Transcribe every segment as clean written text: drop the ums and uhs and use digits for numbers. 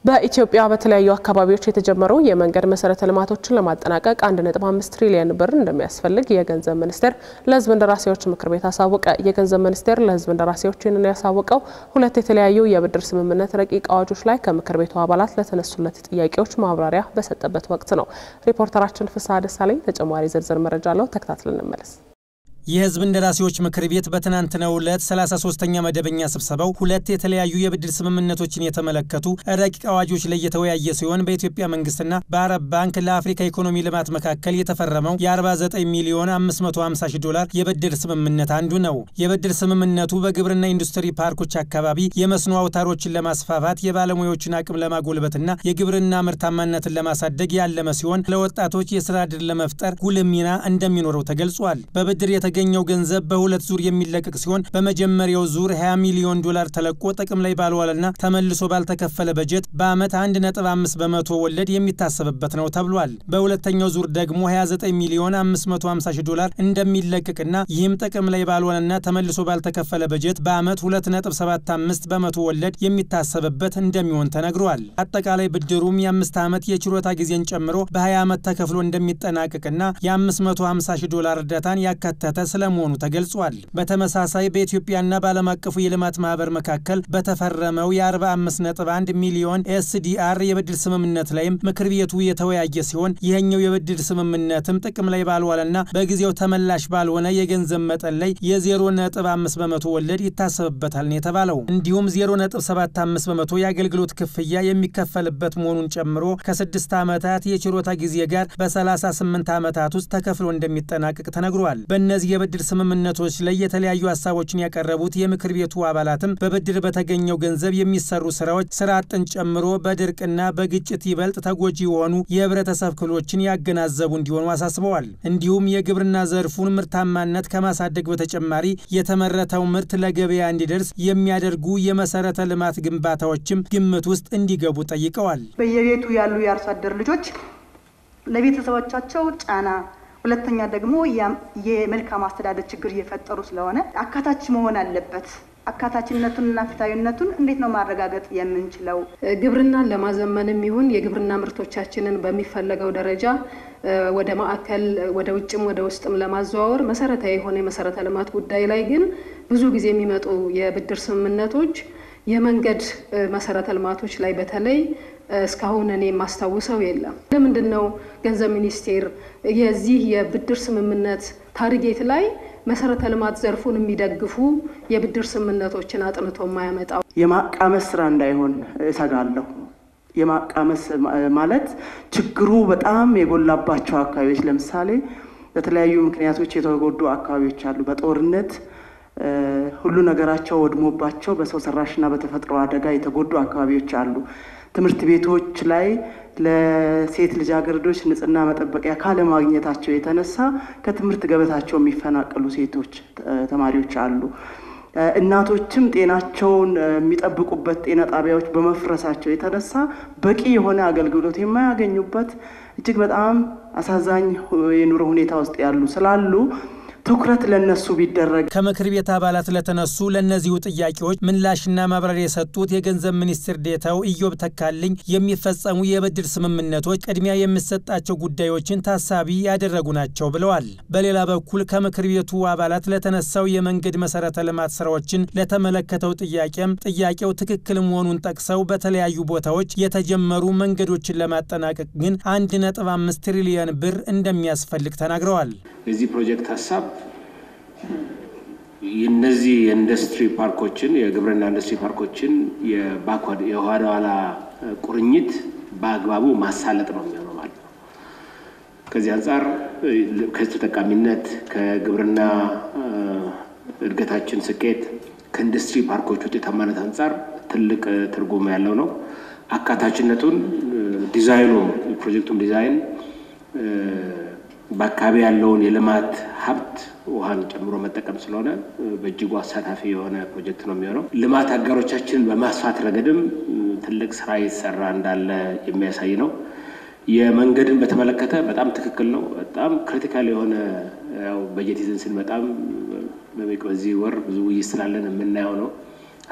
በኢትዮጵያ በተለያዩ አካባቢዎች የተጀመሩ የመንገድ መሰረተ ልማቶችን ለማጠናቀቅ 1.5 ትሪሊዮን ብር እንደሚያስፈልግ የገንዘብ ሚኒስቴር ለሕዝብ እንደራሴዎች ምክር ቤት አሳወቀ። የገንዘብ ሚኒስቴር ለሕዝብ እንደራሴዎች ይህንን ያሳወቀው ሁለት የተለያዩ የብድር ስምምነት ረቂቅ አዋጆች ላይ ከምክር ቤቱ አባላት ለተነሱለት ጥያቄዎች ማብራሪያ በሰጠበት ወቅት ነው። ሪፖርተራችን ፍስሐ ደሳለኝ ተጨማሪ ዝርዝር መረጃ አለው። ተከታትለን እንመለስ። የሕዝብ እንደራሴዎች ምክር ቤት በትናንትናው ዕለት 33ኛ መደበኛ ስብሰባው ሁለት የተለያዩ የብድር ስምምነቶችን የተመለከቱ ረቂቅ አዋጆች ላይ የተወያየ ሲሆን በኢትዮጵያ መንግስትና በአረብ ባንክ ለአፍሪካ ኢኮኖሚ ልማት መካከል የተፈረመው የ49 ሚሊዮን 550 ሺህ ዶላር የብድር ስምምነት አንዱ ነው። የብድር ስምምነቱ በግብርና ኢንዱስትሪ ፓርኮች አካባቢ የመስኖ አውታሮችን ለማስፋፋት የባለሙያዎችን አቅም ለማጎልበትና የግብርና ምርታማነትን ለማሳደግ ያለመ ሲሆን ለወጣቶች የሥራ ዕድል ለመፍጠር ጉልህ ሚና እንደሚኖረው ተገልጿል። በብድር የተገኘው ገንዘብ በሁለት ዙር የሚለቀቅ ሲሆን በመጀመሪያው ዙር 20 ሚሊዮን ዶላር ተለቆ ጥቅም ላይ ባልዋለና ተመልሶ ባልተከፈለ በጀት በአመት 1.5 በመቶ ወለድ የሚታሰብበት ነው ተብሏል። በሁለተኛው ዙር ደግሞ 29 ሚሊዮን 550 ሺህ ዶላር እንደሚለቀቅና ይህም ጥቅም ላይ ባልዋለና ተመልሶ ባልተከፈለ በጀት በአመት 2.75 በመቶ ወለድ የሚታሰብበት እንደሚሆን ተነግሯል። አጠቃላይ ብድሩም የ5 ዓመት የችሮታ ጊዜን ጨምሮ በ20 ዓመት ተከፍሎ እንደሚጠናቀቅና የ550 ሺህ ዶላር እርዳታን ያካተተ ስለመሆኑ ተገልጿል። በተመሳሳይ በኢትዮጵያና በዓለም አቀፉ የልማት ማህበር መካከል በተፈረመው የ45.1 ሚሊዮን ኤስዲአር የብድር ስምምነት ላይም ምክር ቤቱ የተወያየ ሲሆን ይሄኛው የብድር ስምምነትም ጥቅም ላይ ባልዋለና በጊዜው ተመላሽ ባልሆነ የገንዘብ መጠን ላይ የ0.5 በመቶ ወለድ ይታሰብበታል ነው የተባለው። እንዲሁም 0.75 በመቶ የአገልግሎት ክፍያ የሚከፈልበት መሆኑን ጨምሮ ከ6 ዓመታት የችሮታ ጊዜ ጋር በ38 ዓመታት ውስጥ ተከፍሎ እንደሚጠናቀቅ ተነግሯል። በእነዚህ የብድር ስምምነቶች ላይ የተለያዩ ሐሳቦችን ያቀረቡት የምክር ቤቱ አባላትም በብድር በተገኘው ገንዘብ የሚሰሩ ስራዎች ስራ አጥን ጨምሮ በድርቅና በግጭት ይበልጥ ተጎጂ የሆኑ የህብረተሰብ ክፍሎችን ያገናዘቡ እንዲሆኑ አሳስበዋል። እንዲሁም የግብርና ዘርፉን ምርታማነት ከማሳደግ በተጨማሪ የተመረተው ምርት ለገበያ እንዲደርስ የሚያደርጉ የመሰረተ ልማት ግንባታዎችም ግምት ውስጥ እንዲገቡ ጠይቀዋል። በየቤቱ ያሉ የአርሶ አደር ልጆች ለቤተሰቦቻቸው ጫና ሁለተኛ ደግሞ የመልካም አስተዳደር ችግር እየፈጠሩ ስለሆነ አካታች መሆን አለበት። አካታችነቱንና ፍትሃዊነቱን እንዴት ነው ማረጋገጥ የምንችለው? ግብርናን ለማዘመንም ይሁን የግብርና ምርቶቻችንን በሚፈለገው ደረጃ ወደ ማዕከል ወደ ውጭም ወደ ውስጥም ለማዘዋወር መሰረታዊ የሆነ የመሰረተ ልማት ጉዳይ ላይ ግን ብዙ ጊዜ የሚመጡ የብድር ስምምነቶች የመንገድ መሰረተ ልማቶች ላይ በተለይ እስካሁን እኔ ማስተዋወሰው የለም። ለምንድነው ገንዘብ ሚኒስቴር የዚህ የብድር ስምምነት ታርጌት ላይ መሰረተ ልማት ዘርፉን የሚደግፉ የብድር ስምምነቶችን አጥንቶ ማያመጣው? የማቃመስ ስራ እንዳይሆን እሰጋለሁ። የማቃመስ ማለት ችግሩ በጣም የጎላባቸው አካባቢዎች ለምሳሌ በተለያዩ ምክንያቶች የተጎዱ አካባቢዎች አሉ። በጦርነት ሁሉ ነገራቸው ወድሞባቸው በሰው ሰራሽና በተፈጥሮ አደጋ የተጎዱ አካባቢዎች አሉ። ትምህርት ቤቶች ላይ ለሴት ልጃገረዶች ንጽህና መጠበቂያ ካለማግኘታቸው የተነሳ ከትምህርት ገበታቸው የሚፈናቀሉ ሴቶች ተማሪዎች አሉ። እናቶችም ጤናቸውን የሚጠብቁበት ጤና ጣቢያዎች በመፍረሳቸው የተነሳ በቂ የሆነ አገልግሎት የማያገኙበት እጅግ በጣም አሳዛኝ የኑሮ ሁኔታ ውስጥ ያሉ ስላሉ ትኩረት ለነሱ ቢደረግ። ከምክር ቤት አባላት ለተነሱ ለነዚሁ ጥያቄዎች ምላሽና ማብራሪያ የሰጡት የገንዘብ ሚኒስትር ዴታው ኢዮብ ተካልኝ የሚፈጸሙ የብድር ስምምነቶች ቅድሚያ የሚሰጣቸው ጉዳዮችን ታሳቢ ያደረጉ ናቸው ብለዋል። በሌላ በኩል ከምክር ቤቱ አባላት ለተነሳው የመንገድ መሰረተ ልማት ስራዎችን ለተመለከተው ጥያቄው ትክክል መሆኑን ጠቅሰው በተለያዩ ቦታዎች የተጀመሩ መንገዶችን ለማጠናቀቅ ግን 1.5 ትሪሊዮን ብር እንደሚያስፈልግ ተናግረዋል። የዚህ ፕሮጀክት ሐሳብ የነዚህ ኢንዱስትሪ ፓርኮችን የግብርና ኢንዱስትሪ ፓርኮችን የኋላ ቁርኝት በአግባቡ ማሳለጥ ነው የሚሆነው ማለት ነው። ከዚህ አንፃር ከተጠቃሚነት ከግብርና እድገታችን ስኬት ከኢንዱስትሪ ፓርኮች ውጤታማነት አንፃር ትልቅ ትርጉም ያለው ነው። አካታችነቱን ዲዛይኑ ፕሮጀክቱን ዲዛይን በአካባቢ ያለውን የልማት ሀብት ውሃን ጨምሮ መጠቀም ስለሆነ በእጅጉ አሳታፊ የሆነ ፕሮጀክት ነው የሚሆነው። ልማት አጋሮቻችንን በማስፋት ረገድም ትልቅ ስራ ይሰራ እንዳለ የሚያሳይ ነው። የመንገድን በተመለከተ በጣም ትክክል ነው። በጣም ክሪቲካል የሆነ ያው በጀት ይዘን ስንመጣም በዚህ ወር ብዙ ውይይት ስላለን የምናየው ነው።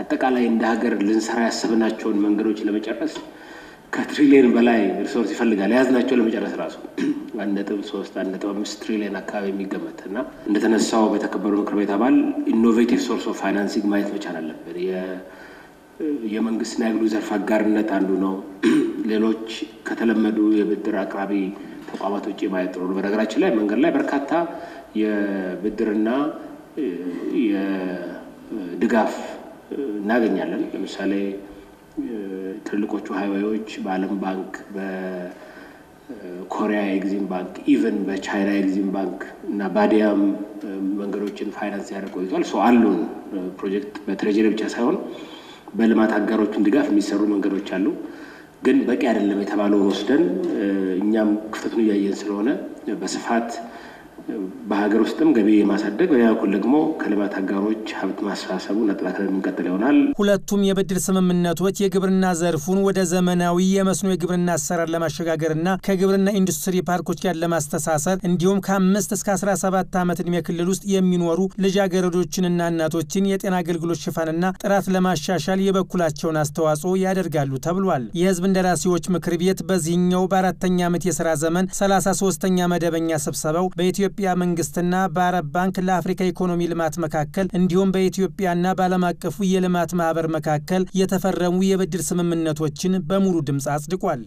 አጠቃላይ እንደ ሀገር ልንሰራ ያሰብናቸውን መንገዶች ለመጨረስ ከትሪሊየን በላይ ሪሶርስ ይፈልጋል ያዝናቸው ለመጨረስ ራሱ 1.3 1.5 ትሪሊየን አካባቢ የሚገመትና እንደተነሳው በተከበሩ ምክር ቤት አባል ኢኖቬቲቭ ሶርስ ኦፍ ፋይናንሲንግ ማየት መቻል አለበት። የመንግስትና የግሉ ዘርፍ አጋርነት አንዱ ነው። ሌሎች ከተለመዱ የብድር አቅራቢ ተቋማት ውጪ ማየት ጥሩ ነው። በነገራችን ላይ መንገድ ላይ በርካታ የብድርና የድጋፍ እናገኛለን። ለምሳሌ ትልልቆቹ ሃይዌዎች በዓለም ባንክ በኮሪያ ኤግዚም ባንክ ኢቨን በቻይና ኤግዚም ባንክ እና ባዲያም መንገዶችን ፋይናንስ ያደርጉ ቆይቷል። አሉን ፕሮጀክት በትሬጀሪ ብቻ ሳይሆን በልማት አጋሮችን ድጋፍ የሚሰሩ መንገዶች አሉ። ግን በቂ አይደለም የተባለውን ወስደን እኛም ክፍተቱን ያያየን ስለሆነ በስፋት በሀገር ውስጥም ገቢ ማሳደግ በያውቁ ደግሞ ከልማት አጋሮች ሀብት ማሰባሰቡን አጥላክረን እንቀጥል ይሆናል። ሁለቱም የብድር ስምምነቶች የግብርና ዘርፉን ወደ ዘመናዊ የመስኖ የግብርና አሰራር ለማሸጋገርና ከግብርና ኢንዱስትሪ ፓርኮች ጋር ለማስተሳሰር እንዲሁም ከ5 እስከ 17 ዓመት ዕድሜ ክልል ውስጥ የሚኖሩ ልጃገረዶችንና እናቶችን የጤና አገልግሎት ሽፋንና ጥራት ለማሻሻል የበኩላቸውን አስተዋጽኦ ያደርጋሉ ተብሏል። የህዝብ እንደራሴዎች ምክር ቤት በዚህኛው በአራተኛ ዓመት የሥራ ዘመን 33ኛ መደበኛ ስብሰባው በኢትዮጵያ መንግስትና በአረብ ባንክ ለአፍሪካ ኢኮኖሚ ልማት መካከል እንዲሁም በኢትዮጵያና በዓለም አቀፉ የልማት ማህበር መካከል የተፈረሙ የብድር ስምምነቶችን በሙሉ ድምጽ አጽድቋል።